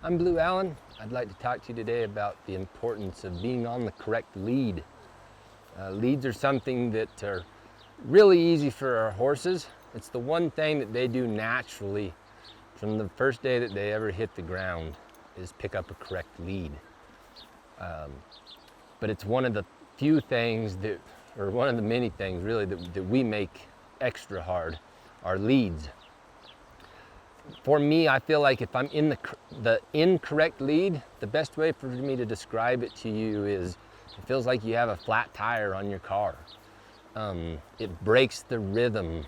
I'm Blue Allen. I'd like to talk to you today about the importance of being on the correct lead. Leads are something that are really easy for our horses. It's the one thing that they do naturally from the first day that they ever hit the ground is pick up a correct lead. But it's one of the few things that, or one of the many things really that we make extra hard, are leads. For me, I feel like if I'm in the incorrect lead, the best way for me to describe it to you is it feels like you have a flat tire on your car. It breaks the rhythm.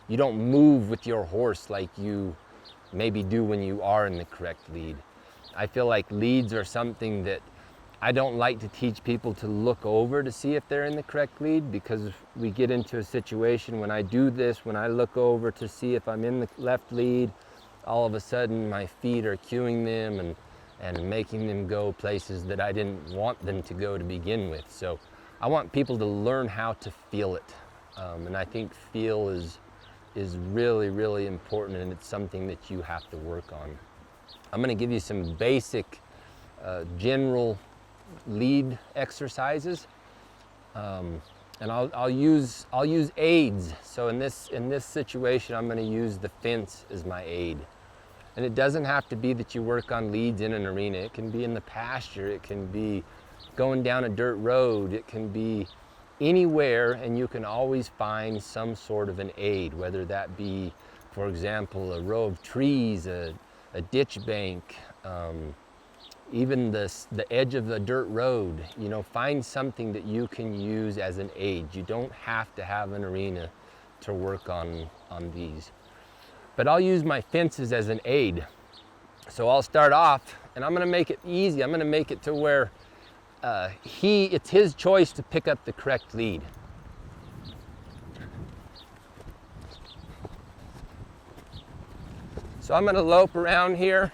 You don't move with your horse like you maybe do when you are in the correct lead. I feel like leads are something that I don't like to teach people to look over to see if they're in the correct lead, because we get into a situation when I do this, when I look over to see if I'm in the left lead, all of a sudden my feet are cueing them and making them go places that I didn't want them to go to begin with. So I want people to learn how to feel it. And I think feel is really, really important, and it's something that you have to work on. I'm gonna give you some basic, general lead exercises, and I'll use aids. So in this situation, I'm going to use the fence as my aid. And it doesn't have to be that you work on leads in an arena. It can be in the pasture. It can be going down a dirt road. It can be anywhere, and you can always find some sort of an aid, whether that be, for example, a row of trees, a ditch bank, even the edge of the dirt road. You know, find something that you can use as an aid. You don't have to have an arena to work on these. But I'll use my fences as an aid. So I'll start off, and I'm gonna make it easy. I'm gonna make it to where it's his choice to pick up the correct lead. So I'm gonna lope around here.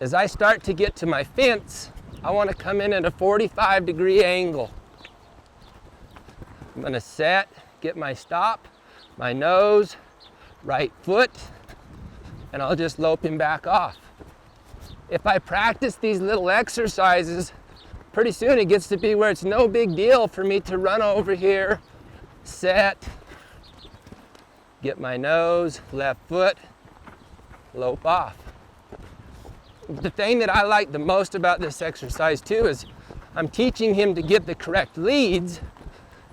As I start to get to my fence, I want to come in at a 45-degree angle. I'm going to set, get my stop, my nose, right foot, and I'll just lope him back off. If I practice these little exercises, pretty soon it gets to be where it's no big deal for me to run over here, set, get my nose, left foot, lope off. The thing that I like the most about this exercise too is I'm teaching him to get the correct leads,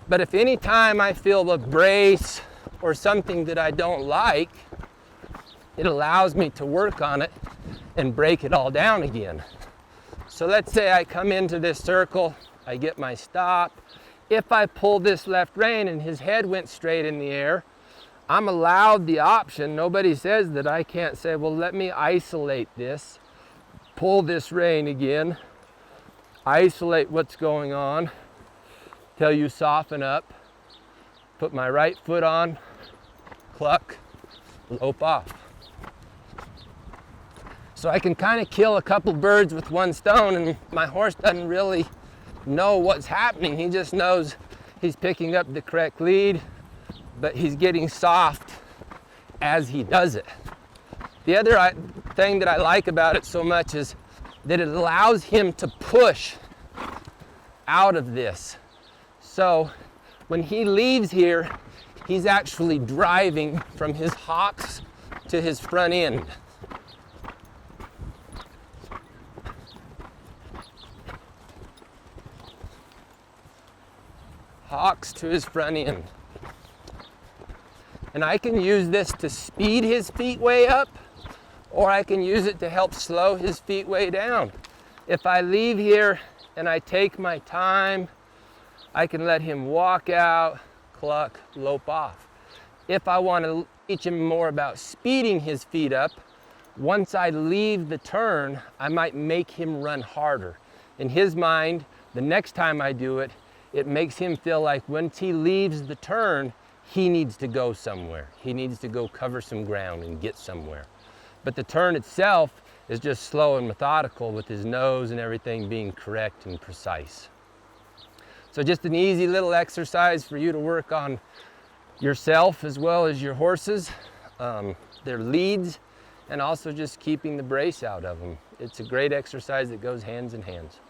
but if any time I feel a brace or something that I don't like, it allows me to work on it and break it all down again. So let's say I come into this circle, I get my stop. If I pull this left rein and his head went straight in the air, I'm allowed the option. Nobody says that I can't say, well, let me isolate this. Pull this rein again, isolate what's going on till you soften up, put my right foot on, cluck, lope off. So I can kind of kill a couple birds with one stone, and my horse doesn't really know what's happening. He just knows he's picking up the correct lead, but he's getting soft as he does it. The other thing that I like about it so much is that it allows him to push out of this. So when he leaves here, he's actually driving from his hocks to his front end. Hocks to his front end. And I can use this to speed his feet way up, or I can use it to help slow his feet way down. If I leave here and I take my time, I can let him walk out, cluck, lope off. If I want to teach him more about speeding his feet up, once I leave the turn, I might make him run harder. In his mind, the next time I do it, it makes him feel like once he leaves the turn, he needs to go somewhere. He needs to go cover some ground and get somewhere. But the turn itself is just slow and methodical, with his nose and everything being correct and precise. So just an easy little exercise for you to work on yourself as well as your horses. Their leads and also just keeping the brace out of them. It's a great exercise that goes hands in hands.